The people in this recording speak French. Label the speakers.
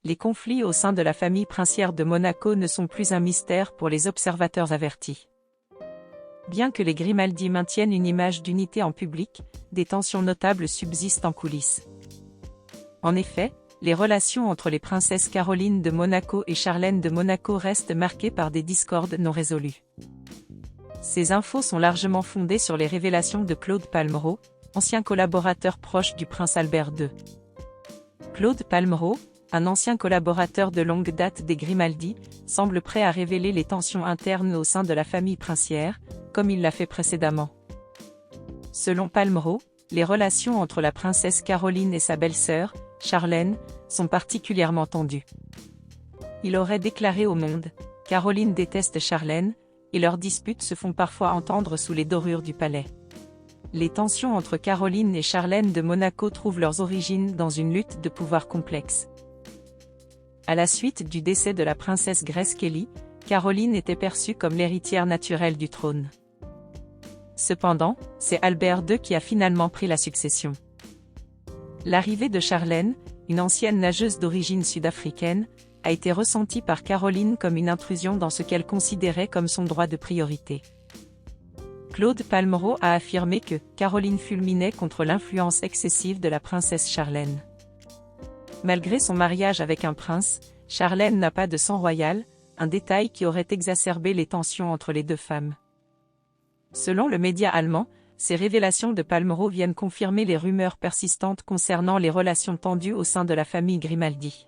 Speaker 1: les conflits au sein de la famille princière de Monaco ne sont plus un mystère pour les observateurs avertis. Bien que les Grimaldi maintiennent une image d'unité en public, des tensions notables subsistent en coulisses. En effet, les relations entre les princesses Caroline de Monaco et Charlène de Monaco restent marquées par des discordes non résolues. Ces infos sont largement fondées sur les révélations de Claude Palmerault, ancien collaborateur proche du prince Albert II. Claude Palmerault, un ancien collaborateur de longue date des Grimaldi, semble prêt à révéler les tensions internes au sein de la famille princière, comme il l'a fait précédemment. Selon Palmerault, les relations entre la princesse Caroline et sa belle-sœur, Charlène, sont particulièrement tendues. Il aurait déclaré au Monde « Caroline déteste Charlène » et leurs disputes se font parfois entendre sous les dorures du palais. Les tensions entre Caroline et Charlène de Monaco trouvent leurs origines dans une lutte de pouvoir complexe. À la suite du décès de la princesse Grace Kelly, Caroline était perçue comme l'héritière naturelle du trône. Cependant, c'est Albert II qui a finalement pris la succession. L'arrivée de Charlène, une ancienne nageuse d'origine sud-africaine, a été ressentie par Caroline comme une intrusion dans ce qu'elle considérait comme son droit de priorité. Claude Palmerault a affirmé que Caroline fulminait contre l'influence excessive de la princesse Charlène. Malgré son mariage avec un prince, Charlène n'a pas de sang royal, un détail qui aurait exacerbé les tensions entre les deux femmes. Selon le média allemand, ces révélations de Palmerault viennent confirmer les rumeurs persistantes concernant les relations tendues au sein de la famille Grimaldi.